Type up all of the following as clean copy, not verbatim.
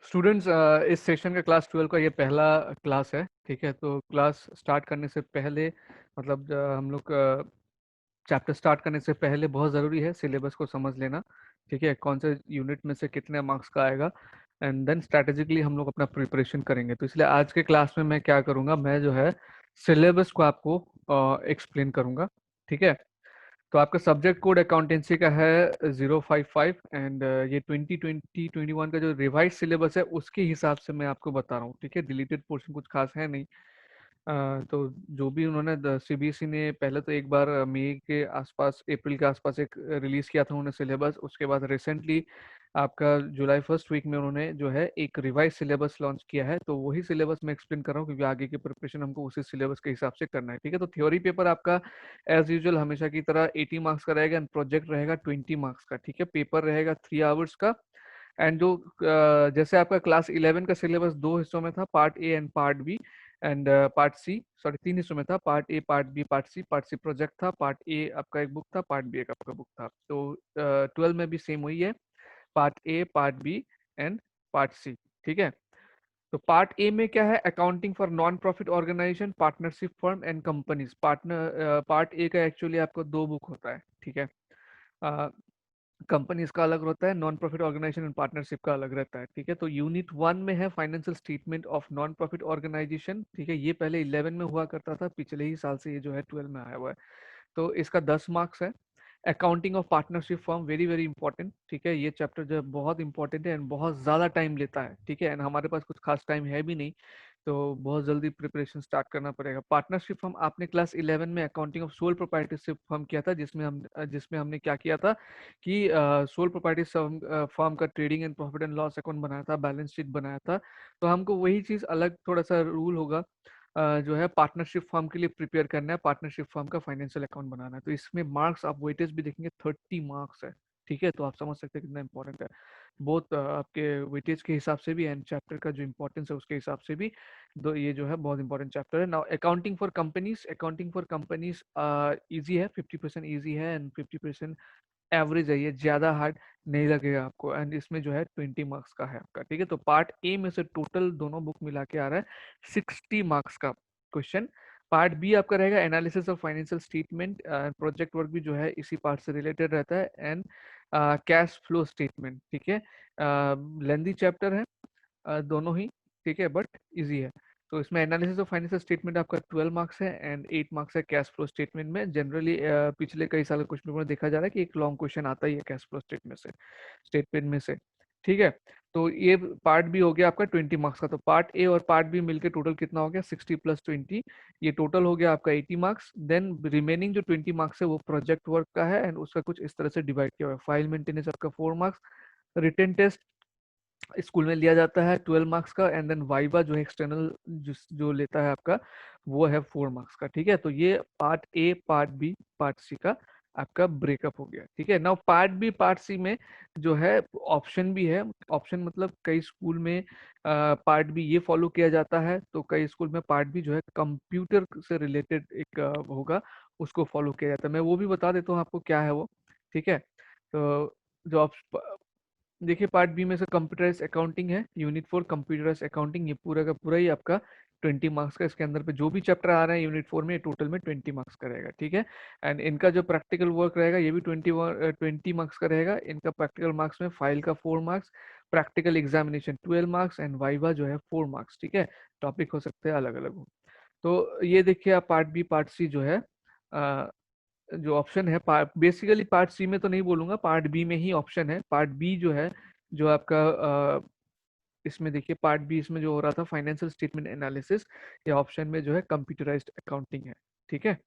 Students, इस session का class 12 का ये पहला क्लास है। ठीक है, तो क्लास स्टार्ट करने से पहले मतलब हम लोग चैप्टर स्टार्ट करने से पहले बहुत ज़रूरी है सिलेबस को समझ लेना। ठीक है, कौन से यूनिट में से कितने मार्क्स का आएगा, एंड देन स्ट्रैटेजिकली हम लोग अपना प्रिपरेशन करेंगे। तो इसलिए आज के क्लास में मैं क्या करूँगा, मैं जो है सिलेबस को आपको एक्सप्लेन करूँगा। ठीक है, तो आपका सब्जेक्ट कोड अकाउंटेंसी का है 055, एंड ये 2020-21 का जो रिवाइज सिलेबस है उसके हिसाब से मैं आपको बता रहा हूँ। ठीक है, डिलीटेड पोर्शन कुछ खास है नहीं। तो जो भी उन्होंने सीबीएसई ने पहले तो एक बार मई के आसपास, अप्रैल के आसपास एक रिलीज किया था उन्होंने सिलेबस। उसके बाद रिसेंटली आपका जुलाई फर्स्ट वीक में उन्होंने जो है एक रिवाइज सिलेबस लॉन्च किया है। तो वही सिलेबस मैं एक्सप्लेन कर रहा हूँ, क्योंकि आगे की प्रिपरेशन हमको उसी सिलेबस के हिसाब से करना है। ठीक है, तो थ्योरी पेपर आपका एज यूजुअल हमेशा की तरह 80 मार्क्स का रहेगा, एंड प्रोजेक्ट रहेगा 20 मार्क्स का। ठीक है, पेपर रहेगा 3 आवर्स का। एंड जो जैसे आपका क्लास 11 का सिलेबस दो हिस्सों में था, part A and part B, and part C, sorry तीन हिस्सों में था, part A, part B, part C. Part C project था, पार्ट ए आपका एक बुक था, पार्ट बी एक आपका बुक था। तो 12 में भी सेम वही है, part A, part B and part C. ठीक है, तो पार्ट ए में क्या है, accounting for non profit organisation, partnership firm and companies. Part A का एक्चुअली आपको दो बुक होता है। ठीक है, कंपनीज का अलग होता है, non profit organisation and partnership का अलग रहता है। ठीक है, तो यूनिट 1 में है financial statement of non profit organisation. ठीक है, ये पहले 11 में हुआ करता था, पिछले ही साल से ये जो है 12 में आया हुआ है। तो इसका 10 मार्क्स है। Accounting of partnership firm, very very important. ठीक है, ये चैप्टर जो है बहुत इंपॉर्टेंट है एंड बहुत ज़्यादा टाइम लेता है। ठीक है, एंड हमारे पास कुछ खास टाइम है भी नहीं, तो बहुत जल्दी प्रिपरेशन स्टार्ट करना पड़ेगा। पार्टनरशिप फर्म आपने क्लास 11 में accounting of sole proprietorship firm किया था, जिसमें हमने क्या किया था कि सोल प्रोप्राइटरशिप फर्म का trading and profit and loss account बनाया था, बैलेंस शीट बनाया था। तो हमको वही चीज़ अलग थोड़ा सा रूल होगा, जो है पार्टनरशिप फर्म के लिए प्रिपेयर करना है, पार्टनरशिप फर्म का फाइनेंशियल अकाउंट बनाना है। तो इसमें मार्क्स आप वेटेज भी देखेंगे 30 मार्क्स है। ठीक है, तो आप समझ सकते हैं कितना इंपॉर्टेंट है, बहुत आपके वेटेज के हिसाब से भी एंड चैप्टर का जो इंपॉर्टेंस है उसके हिसाब से भी। दो ये जो है बहुत इंपॉर्टेंट चैप्टर है। Now accounting for companies, accounting for companies easy है, 50% इजी है एंड 50% एवरेज है। ये ज्यादा हार्ड नहीं लगेगा आपको, एंड इसमें जो है 20 मार्क्स का है आपका। ठीक है, तो पार्ट ए में से टोटल दोनों बुक मिला के आ रहा है 60 मार्क्स का क्वेश्चन। पार्ट बी आपका रहेगा analysis of financial statement, project work भी जो है इसी पार्ट से रिलेटेड रहता है, एंड कैश फ्लो स्टेटमेंट। ठीक है, लेंदी चैप्टर है दोनों ही। ठीक है, बट इजी है। तो इसमें एनालिसिस ऑफ फाइनेंशियल स्टेटमेंट आपका 12 मार्क्स है एंड 8 मार्क्स है कैश फ्लो स्टेटमेंट में। जनरली पिछले कई साल क्वेश्चन पेपर में देखा जा रहा है कि एक लॉन्ग क्वेश्चन आता ही है कैश फ्लो स्टेटमेंट में से। ठीक है, तो ये पार्ट बी हो गया आपका 20 मार्क्स का। तो पार्ट ए और पार्ट बी मिलकर टोटल कितना हो गया, 60 प्लस 20, ये टोटल हो गया आपका 80 मार्क्स। देन रिमेनिंग जो 20 मार्क्स है वो प्रोजेक्ट वर्क का है, एंड उसका कुछ इस तरह से डिवाइड किया हुआ है। फाइल मेंटेनेंस आपका 4 मार्क्स, रिटन टेस्ट स्कूल में लिया जाता है 12 मार्क्स का, एंड देन वाइवा जो है एक्सटर्नल जो लेता है आपका, वो है 4 मार्क्स का। ठीक है, तो ये part A, part B, part C का आपका ब्रेकअप हो गया। ठीक है, now part B part C में जो है ऑप्शन भी है। ऑप्शन मतलब कई स्कूल में पार्ट बी ये फॉलो किया जाता है, तो कई स्कूल में पार्ट बी जो है कंप्यूटर से रिलेटेड एक होगा, उसको फॉलो किया जाता है। मैं वो भी बता देता हूँ आपको क्या है वो। ठीक है, तो जो देखिए पार्ट बी में से कंप्यूटराइज अकाउंटिंग है, यूनिट 4 कंप्यूटराइज अकाउंटिंग, ये पूरा का पूरा ही आपका 20 मार्क्स का। इसके अंदर पे जो भी चैप्टर आ रहे हैं यूनिट 4 में टोटल में 20 मार्क्स का रहेगा। ठीक है, एंड इनका जो प्रैक्टिकल वर्क रहेगा ये भी 20 मार्क्स का रहेगा। इनका प्रैक्टिकल मार्क्स में फाइल का 4 marks, practical examination 12 marks and viva जो है 4 मार्क्स। ठीक है, टॉपिक हो सकते हैं अलग अलग हो। तो ये देखिए आप पार्ट बी पार्ट सी जो है जो ऑप्शन है, बेसिकली पार्ट सी में तो नहीं बोलूंगा, पार्ट बी में ही ऑप्शन है। पार्ट बी जो है जो आपका इसमें देखिए पार्ट बी इसमें जो हो रहा था फाइनेंशियल स्टेटमेंट एनालिसिस, ये ऑप्शन में जो है कंप्यूटराइज्ड अकाउंटिंग है। ठीक है,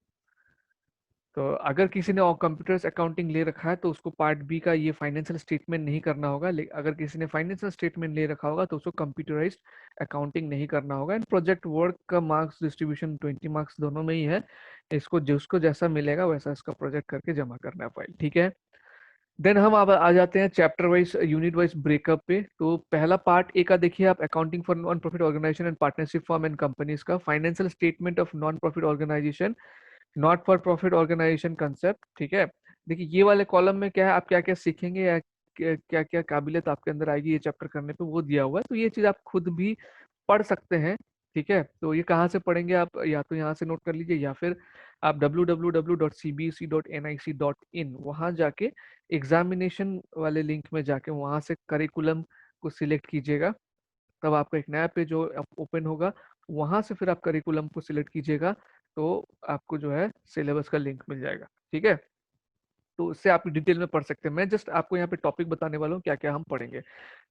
तो अगर किसी ने कंप्यूटर्स अकाउंटिंग ले रखा है तो उसको पार्ट बी का ये फाइनेंशियल स्टेटमेंट नहीं करना होगा। अगर किसी ने फाइनेंशियल स्टेटमेंट ले रखा होगा तो उसको कंप्यूटराइज्ड अकाउंटिंग नहीं करना होगा। एंड प्रोजेक्ट वर्क का मार्क्स डिस्ट्रीब्यूशन 20 मार्क्स दोनों में ही है, इसको जिसको जैसा मिलेगा वैसा इसका प्रोजेक्ट करके जमा करना है फाइल। ठीक है, देन हम अब आ जाते हैं chapter wise unit wise breakup पे। तो पहला पार्ट ए का देखिए आप, accounting for non profit organisation and partnership firm and companies का, financial statement of non profit organisation, not for profit organisation concept. ठीक है, देखिए ये वाले कॉलम में क्या है, आप क्या क्या सीखेंगे या क्या क्या काबिलियत आपके अंदर आएगी ये चैप्टर करने पे, वो दिया हुआ है। तो ये चीज आप खुद भी पढ़ सकते हैं, ठीक है। तो ये कहाँ से पढ़ेंगे आप, या तो यहाँ से नोट कर लीजिए, या फिर आप www.cbse.nic.in वहाँ जाके एग्जामिनेशन वाले लिंक में जाके वहाँ से करिकुलम को सिलेक्ट कीजिएगा। तब आपका एक नया पेज ओपन होगा, वहां से फिर आप करिकुलम को सिलेक्ट कीजिएगा, तो आपको जो है सिलेबस का लिंक मिल जाएगा, ठीक है। तो उससे आप डिटेल में पढ़ सकते हैं। मैं जस्ट आपको यहाँ पे टॉपिक बताने वाला हूँ क्या क्या हम पढ़ेंगे।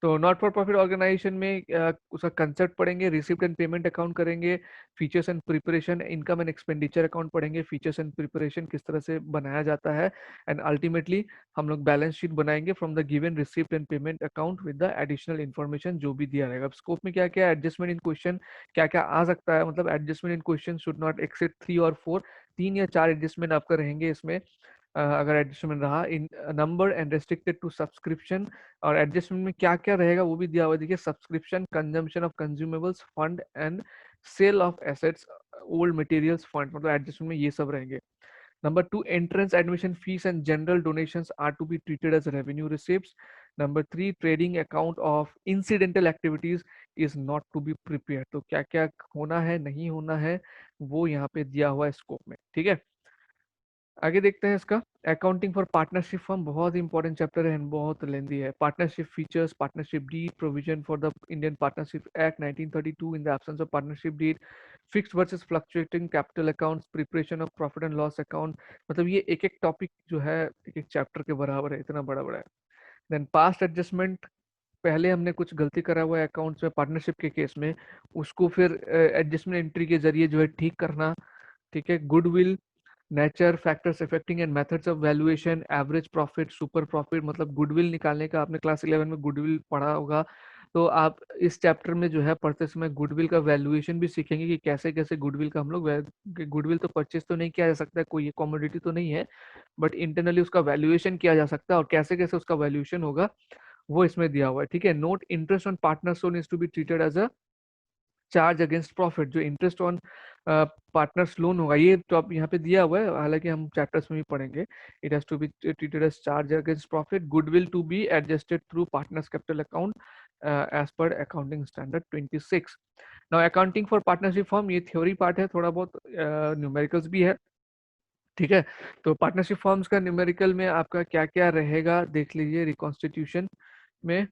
तो नॉट फॉर प्रॉफिट ऑर्गेनाइजेशन में उसका कंसेप्ट पढ़ेंगे, रिसिप्ट एंड पेमेंट अकाउंट करेंगे, features and preparation, income and expenditure account पढ़ेंगे, फीचर्स एंड प्रिपरेशन किस तरह से बनाया जाता है, एंड अल्टीमेटली हम लोग बैलेंस शीट बनाएंगे from the given receipt and payment account with the additional information जो भी दिया रहेगा। स्कोप में क्या क्या एडजस्टमेंट इन क्वेश्चन क्या क्या आ सकता है, मतलब adjustment in question should not exceed 3 और 4, 3 या 4 एडजस्टमेंट आपका रहेंगे इसमें। अगर एडजस्टमेंट रहा in number and restricted to subscription, और एडजस्टमेंट में क्या क्या रहेगा वो भी दिया हुआ है, देखिए subscription, consumption of consumables, fund and sale of assets, old materials fund, मतलब एडजस्टमेंट में ये सब रहेंगे। Number 2, entrance admission fees and general donations are to be treated as revenue receipts. Number 3, trading account of incidental activities is not to be prepared. तो क्या क्या होना है नहीं होना है वो यहाँ पे दिया हुआ है स्कोप में, ठीक है। आगे देखते हैं इसका अकाउंटिंग फॉर पार्टनरशिप फर्म, बहुत ही इंपॉर्टेंट चैप्टर है, बहुत लेंदी है। Partnership features, partnership deed, provision for the Indian partnership act 1932 in the absence of partnership deed, fixed versus fluctuating capital accounts, preparation of profit and loss account, मतलब ये एक एक topic जो है एक एक चैप्टर के बराबर है, इतना बड़ा बड़ा है। देन पास्ट एडजस्टमेंट, पहले हमने कुछ गलती करा हुआ है अकाउंट्स में पार्टनरशिप के केस में, उसको फिर एडजस्टमेंट एंट्री के जरिए जो है ठीक करना, ठीक है। Goodwill, nature, factors affecting and methods of valuation, average profit, super profit, मतलब गुडविल निकालने का आपने क्लास 11 में गुडविल पढ़ा होगा। तो आप इस चैप्टर में जो है पढ़ते समय गुडविल का वैल्यूएशन भी सीखेंगे कि कैसे कैसे गुडविल का हम लोग, गुडविल तो परचेज तो नहीं किया जा सकता है, कोई ये कॉमोडिटी तो नहीं है, बट इंटरनली उसका वैल्यूएशन किया जा सकता है, और कैसे कैसे उसका वैल्यूएशन होगा वो इसमें दिया हुआ है, ठीक है। Note, interest on partners loan is to be treated as a charge against profit, जो इंटरेस्ट ऑन पार्टनर्स लोन होगा ये तो आप यहाँ पे दिया हुआ है, हालांकि हम चैप्टर्स में भी पढ़ेंगे। It has to be treated as charge against profit, goodwill to be adjusted through partners capital account as per accounting standard 26। Now accounting for partnership firm, ये थ्योरी पार्ट है, थोड़ा बहुत न्यूमेरिकल्स भी है, ठीक है। तो पार्टनरशिप फर्म्स का न्यूमेरिकल में आपका क्या क्या रहेगा देख लीजिए रिकॉन्स्टिट्यूशन में।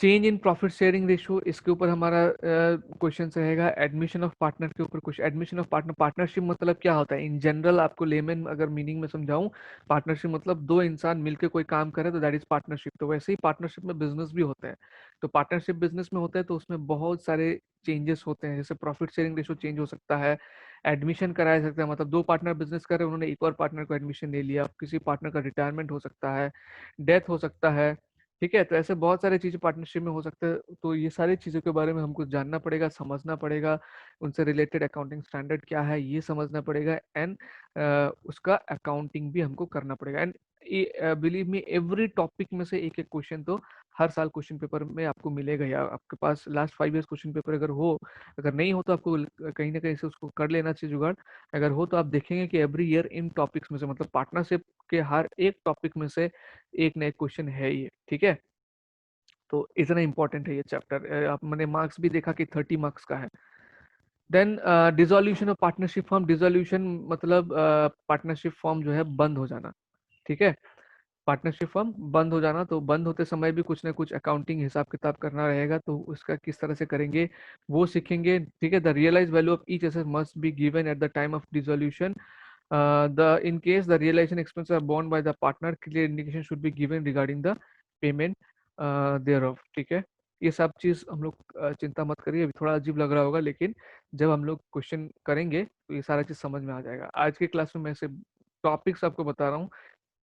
Change in profit sharing ratio, इसके ऊपर हमारा क्वेश्चन रहेगा। एडमिशन ऑफ पार्टनर के ऊपर कुछ, एडमिशन ऑफ पार्टनर, पार्टनरशिप मतलब क्या होता है इन जनरल, आपको लेमन अगर मीनिंग में समझाऊं, पार्टनरशिप मतलब दो इंसान मिलकर कोई काम करे तो दैट इज पार्टनरशिप। तो वैसे ही पार्टनरशिप में बिजनेस भी होता है, तो पार्टनरशिप बिजनेस में होता है तो उसमें बहुत सारे चेंजेस होते हैं, जैसे प्रॉफिट शेयरिंग रेशियो चेंज हो सकता है, एडमिशन कराया सकता है, मतलब दो पार्टनर बिजनेस कर रहे हैं, उन्होंने एक और पार्टनर को एडमिशन ले लिया, किसी पार्टनर का रिटायरमेंट हो सकता है, डेथ हो सकता है, ठीक है। तो ऐसे बहुत सारी चीजें पार्टनरशिप में हो सकता है, तो ये सारी चीजों के बारे में हमको जानना पड़ेगा, समझना पड़ेगा, उनसे रिलेटेड अकाउंटिंग स्टैंडर्ड क्या है ये समझना पड़ेगा, एंड उसका अकाउंटिंग भी हमको करना पड़ेगा। And believe me every topic में से एक एक क्वेश्चन तो हर साल क्वेश्चन पेपर में आपको मिलेगा, या आपके पास लास्ट 5 ईयर्स क्वेश्चन पेपर अगर हो, अगर नहीं हो तो आपको कहीं ना कहीं से उसको कर लेना चाहिए जुगाड़। अगर हो तो आप देखेंगे कि एवरी ईयर इन टॉपिक्स में से, मतलब पार्टनरशिप के हर एक टॉपिक में से एक ना एक क्वेश्चन है ये, ठीक है। तो इतना इंपॉर्टेंट है ये चैप्टर, आप मैंने मार्क्स भी देखा कि 30 मार्क्स का है। Then dissolution of partnership form, dissolution मतलब पार्टनरशिप फॉर्म जो है बंद हो जाना, ठीक है। पार्टनरशिप फर्म बंद हो जाना, तो बंद होते समय भी कुछ ना कुछ अकाउंटिंग हिसाब किताब करना रहेगा, तो उसका किस तरह से करेंगे वो सीखेंगे, ठीक है। The realise value of each asset must be given at the time of dissolution, the in case the realization expenses are borne by the partner, clear indication should be given regarding the payment thereof, ठीक है। ये सब चीज हम लोग चिंता मत करिए, अभी थोड़ा अजीब लग रहा होगा, लेकिन जब हम लोग क्वेश्चन करेंगे तो ये सारा चीज समझ में आ जाएगा। आज के क्लास में मैं सिर्फ टॉपिक्स आपको बता रहा हूँ,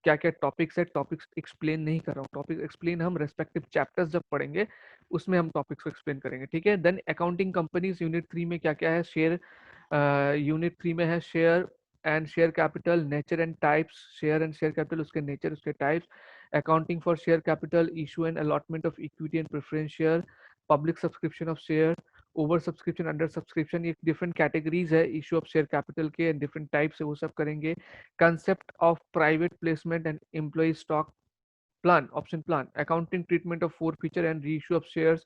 क्या क्या टॉपिक्स है, टॉपिक्स एक्सप्लेन नहीं कर रहा हूँ, टॉपिक एक्सप्लेन हम रेस्पेक्टिव चैप्टर्स जब पढ़ेंगे उसमें हम टॉपिक्स को एक्सप्लेन करेंगे, ठीक है। देन अकाउंटिंग कंपनीज यूनिट 3 में क्या क्या है, शेयर यूनिट 3 में है share and share capital, nature and types, share and share capital, उसके नेचर उसके types, accounting for share capital, issue and allotment of equity and preference share, public subscription of share, over subscription, under subscription, ये different categories है issue of share capital के and different types है, वो सब करेंगे। Concept of private placement and employ stock plan, option plan, accounting treatment of four feature and reissue of shares,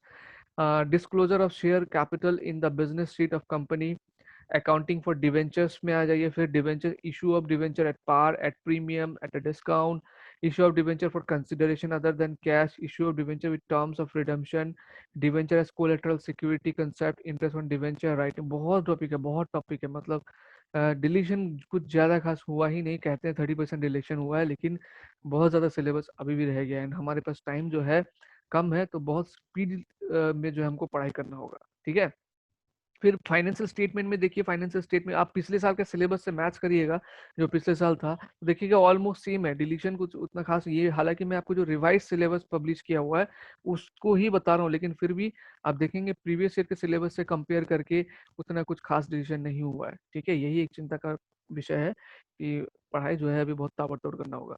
disclosure of share capital in the business sheet of company, accounting for debentures में आ जाइए, फिर debenture, issue of debenture at par, at premium, at a discount, issue of debenture for consideration other than cash, issue of debenture with terms of redemption, debenture as collateral security concept, interest on debenture writing, बहुत topic है, बहुत topic है। मतलब deletion कुछ ज़्यादा खास हुआ ही नहीं, कहते हैं 30% डिलीशन हुआ है, लेकिन बहुत ज़्यादा सिलेबस अभी भी रह गया है एंड हमारे पास टाइम जो है कम है, तो बहुत स्पीड में जो है हमको पढ़ाई करना होगा, ठीक है। फिर फाइनेंशियल स्टेटमेंट में देखिए, फाइनेंशियल स्टेटमेंट आप पिछले साल के सिलेबस से मैच करिएगा, जो पिछले साल था तो देखिएगा ऑलमोस्ट सेम है, डिलीशन कुछ उतना खास ये, हालांकि मैं आपको जो रिवाइज सिलेबस पब्लिश किया हुआ है उसको ही बता रहा हूँ, लेकिन फिर भी आप देखेंगे प्रीवियस ईयर के सिलेबस से कंपेयर करके उतना कुछ खास डिसीजन नहीं हुआ है, ठीक है। यही एक चिंता का विषय है कि पढ़ाई जो है अभी बहुत ताबड़तोड़ करना होगा।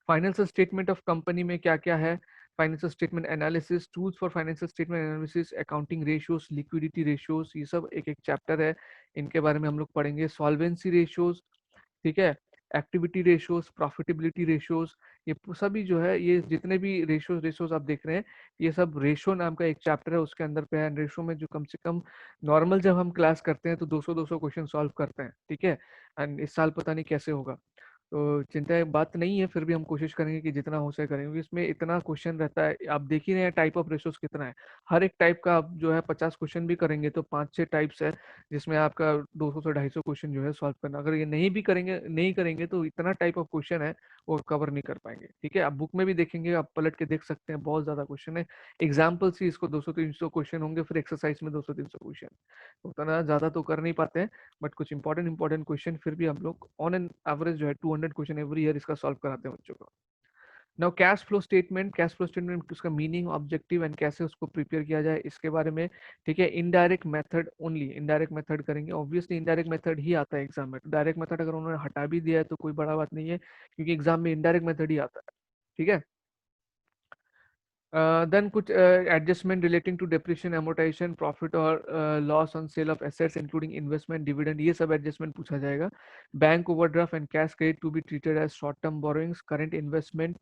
फाइनेंशियल स्टेटमेंट ऑफ कंपनी में क्या क्या है, financial statement analysis, tools for financial statement analysis, accounting ratios, liquidity ratios, ये सब एक एक चैप्टर है, इनके बारे में हम लोग पढ़ेंगे। सॉल्वेंसी रेशियोज, ठीक है, एक्टिविटी रेशियोज, प्रॉफिटेबिलिटी रेशियोज, ये सभी जो है, ये जितने भी रेशियोज रेशियोज आप देख रहे हैं, ये सब रेशो नाम का एक चैप्टर है, उसके अंदर पे है। रेशो में जो कम से कम नॉर्मल जब हम क्लास करते हैं तो 200-200 क्वेश्चन सॉल्व करते हैं, ठीक है। एंड इस साल पता नहीं कैसे होगा, तो चिंता की बात नहीं है, फिर भी हम कोशिश करेंगे कि जितना हो सके करेंगे, क्योंकि इसमें इतना क्वेश्चन रहता है, आप देख ही रहे हैं टाइप ऑफ रेशोज कितना है। हर एक टाइप का आप जो है 50 क्वेश्चन भी करेंगे तो 5-6 टाइप्स है, जिसमें आपका 200 से 250 क्वेश्चन जो है सॉल्व करना, अगर ये नहीं करेंगे तो इतना टाइप ऑफ क्वेश्चन है वो कवर नहीं कर पाएंगे, ठीक है। आप बुक में भी देखेंगे, आप पलट के देख सकते हैं, बहुत ज्यादा क्वेश्चन है। एग्जाम्पल ही इसको 200-300 क्वेश्चन होंगे, फिर एक्सरसाइज में 200-300 क्वेश्चन, उतना ज्यादा तो कर नहीं पाते हैं, बट कुछ इंपॉर्टेंट क्वेश्चन फिर भी हम लोग ऑन एन एवरेज जो है 200 क्वेश्चन एवरी ईयर इसका सॉल्व कराते हैं बच्चों को। नाउ कैश फ्लो स्टेटमेंट, उसका मीनिंग, ऑब्जेक्टिव एंड कैसे उसको प्रिपेयर किया जाए इसके बारे में, ठीक है। Indirect method, only indirect method करेंगे, ऑब्वियसली इनडायरेक्ट मेथड ही आता है एग्जाम में, तो डायरेक्ट मेथड अगर उन्होंने हटा भी दिया है तो कोई बड़ा बात नहीं है, क्योंकि एग्जाम में इनडायरेक्ट मेथड ही आता है, ठीक है। Then कुछ adjustment relating to depreciation, amortization, profit or loss on sale of assets including investment, dividend, ये सब adjustment पूछा जाएगा। Bank overdraft and cash credit to be treated as short-term borrowings, current investment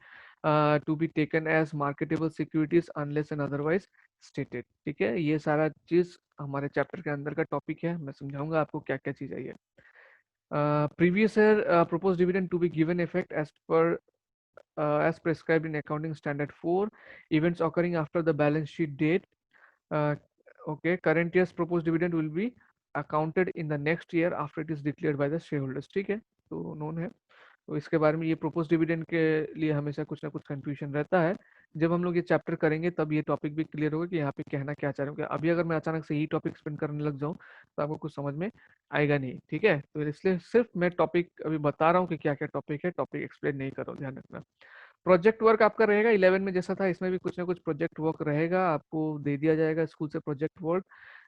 to be taken as marketable securities unless and otherwise stated, ठीक है। ये सारा चीज हमारे चैप्टर के अंदर का टॉपिक है, मैं समझाऊंगा आपको क्या क्या चीज है ये। Previous year proposed dividend to be given effect as prescribed in accounting standard 4, events occurring after the balance sheet date, uh, okay, current year's proposed dividend will be accounted in the next year after it is declared by the shareholders, ठीक है, तो known है। तो इसके बारे में, ये propose dividend के लिए हमेशा कुछ ना कुछ कंफ्यूजन रहता है, जब हम लोग ये चैप्टर करेंगे तब ये टॉपिक भी क्लियर होगा कि यहाँ पे कहना क्या चाह रहे हो। अभी अगर मैं अचानक से यही टॉपिक एक्सप्लेन करने लग जाऊँ तो आपको कुछ समझ में आएगा नहीं, ठीक है। तो इसलिए सिर्फ मैं टॉपिक अभी बता रहा हूँ कि क्या क्या टॉपिक है, टॉपिक एक्सप्लेन नहीं कर रहा हूँ, ध्यान रखना। प्रोजेक्ट वर्क आपका रहेगा 11 में जैसा था, इसमें भी कुछ ना कुछ प्रोजेक्ट वर्क रहेगा, आपको दे दिया जाएगा स्कूल से प्रोजेक्ट वर्क,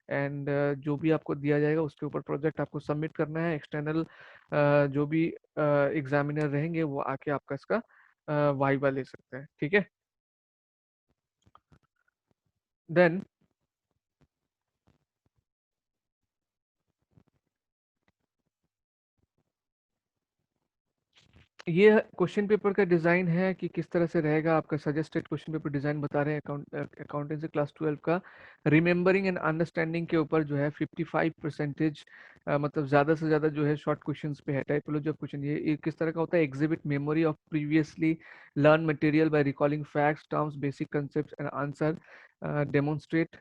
एंड जो भी आपको दिया जाएगा उसके ऊपर प्रोजेक्ट आपको सबमिट करना है। एक्सटर्नल जो भी एग्जामिनर रहेंगे वो आके आपका इसका वाइवा ले सकते हैं, ठीक है। देन ये क्वेश्चन पेपर का डिज़ाइन है कि किस तरह से रहेगा आपका, सजेस्टेड क्वेश्चन पेपर डिज़ाइन बता रहे हैं अकाउंटेंसी क्लास 12 का। रिमेंबरिंग एंड अंडरस्टैंडिंग के ऊपर जो है 55% मतलब ज़्यादा से ज़्यादा जो है शॉर्ट क्वेश्चंस पे है। टाइपोलॉजी ऑफ क्वेश्चन, ये किस तरह का होता है, exhibit memory of previously learn material by recalling facts, terms, basic concept and answer, demonstrate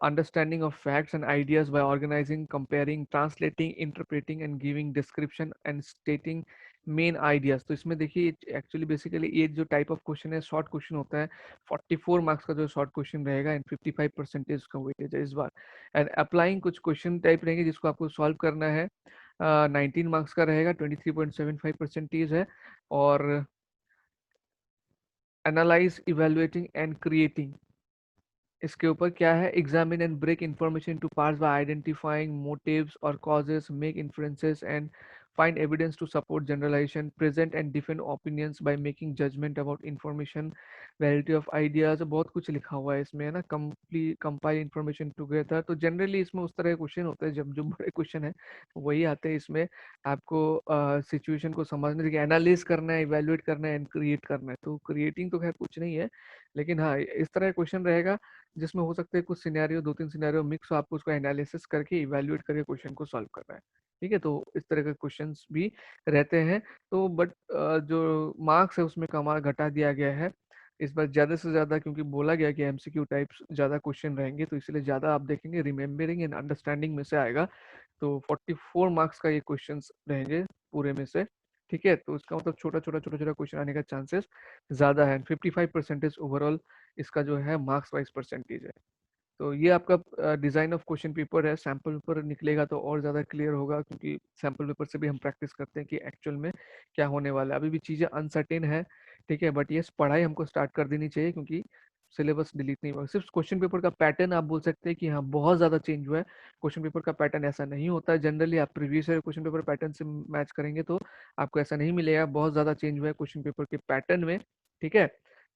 understanding of facts and ideas by organizing, comparing, translating, interpreting and giving description and stating main ideas. तो इसमें देखिए actually basically ये जो type of question है short question होता है, 44 marks का जो शॉर्ट क्वेश्चन रहेगा एंड 55% उसका वेटेज है इस बार। एंड अप्लाइंग कुछ क्वेश्चन टाइप रहेंगे जिसको आपको सॉल्व करना है, 19 मार्क्स का रहेगा, 23.75% है। और एनालाइज, इवेलुएटिंग एंड क्रिएटिंग, इसके ऊपर क्या है, examine and break information to parts by identifying motives और causes, make inferences and find evidence to support generalization, present and defend opinions by making judgment about information, variety of ideas, बहुत कुछ लिखा हुआ है इसमें, है ना, complete compile information together। तो जनरली इसमें उस तरह के क्वेश्चन होते हैं, जब जो बड़े क्वेश्चन है वही आते हैं इसमें। आपको सिचुएशन को समझने के एनालिस करना है, इवेल्युएट करना है एंड क्रिएट करना है। तो क्रिएटिंग तो खैर कुछ नहीं है, लेकिन हाँ इस तरह का क्वेश्चन रहेगा जिसमें हो सकता है कुछ सिनेरियो, 2-3 सिनेरियो मिक्स हो, आपको उसको एनालिसिस करके इवेल्युएट करके क्वेश्चन को सॉल्व करना है। ठीक है, तो इस तरह के क्वेश्चंस भी रहते हैं। तो बट जो मार्क्स है उसमें कमा घटा दिया गया है इस बार ज़्यादा से ज़्यादा, क्योंकि बोला गया कि एमसीक्यू टाइप्स ज़्यादा क्वेश्चन रहेंगे, तो इसलिए ज़्यादा आप देखेंगे रिमेम्बरिंग एंड अंडरस्टैंडिंग में से आएगा। तो 44 मार्क्स का ये क्वेश्चंस रहेंगे पूरे में से। ठीक है, तो इसका मतलब छोटा छोटा क्वेश्चन आने का चांसेस ज़्यादा है। 55% ओवरऑल इसका जो है मार्क्स वाइज परसेंटेज है। तो ये आपका डिज़ाइन ऑफ क्वेश्चन पेपर है। सैम्पल पेपर निकलेगा तो और ज़्यादा क्लियर होगा, क्योंकि सैम्पल पेपर से भी हम प्रैक्टिस करते हैं कि एक्चुअल में क्या होने वाला है। अभी भी चीज़ें अनसर्टेन है, ठीक है, बट ये पढ़ाई हमको स्टार्ट कर देनी चाहिए, क्योंकि सिलेबस डिलीट नहीं हुआ। सिर्फ क्वेश्चन पेपर का पैटर्न आप बोल सकते हैं कि हाँ बहुत ज़्यादा चेंज हुआ है। क्वेश्चन पेपर का पैटर्न ऐसा नहीं होता है जनरली। आप previous year question paper pattern से मैच करेंगे तो आपको ऐसा नहीं मिलेगा बहुत ज़्यादा चेंज हुआ है क्वेश्चन पेपर के पैटर्न में। ठीक है,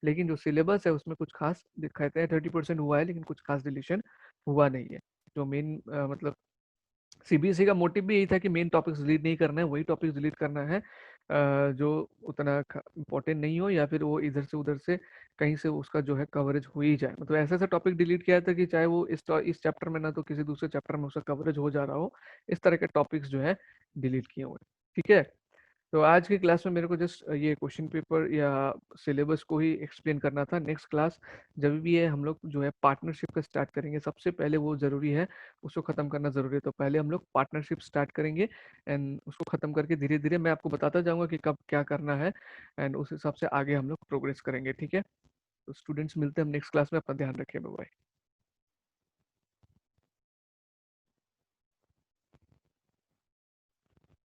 लेकिन जो सिलेबस है उसमें कुछ खास दिखाते हैं, 30% हुआ है लेकिन कुछ खास डिलीशन हुआ नहीं है। जो मेन मतलब सीबीएसई का मोटिव भी यही था कि मेन टॉपिक्स डिलीट नहीं करना है, वही टॉपिक्स डिलीट करना है जो उतना इम्पोर्टेंट नहीं हो, या फिर वो इधर से उधर से कहीं से उसका जो है कवरेज हो ही जाए। मतलब ऐसा ऐसा टॉपिक डिलीट किया था कि चाहे वो इस चैप्टर में ना तो किसी दूसरे चैप्टर में उसका कवरेज हो जा रहा हो, इस तरह के टॉपिक्स जो है डिलीट किए हुए। ठीक है, तो आज की क्लास में मेरे को जस्ट ये क्वेश्चन पेपर या सिलेबस को ही एक्सप्लेन करना था। नेक्स्ट क्लास जब भी है हम लोग जो है पार्टनरशिप का स्टार्ट करेंगे, सबसे पहले वो ज़रूरी है, उसको ख़त्म करना ज़रूरी है। तो पहले हम लोग पार्टनरशिप स्टार्ट करेंगे एंड उसको ख़त्म करके धीरे धीरे मैं आपको बताता जाऊँगा कि कब क्या करना है, एंड उस हिसाब से आगे हम लोग प्रोग्रेस करेंगे। ठीक है, तो स्टूडेंट्स मिलते हैं हम नेक्स्ट क्लास में। अपना ध्यान रखिए, बाय बाय।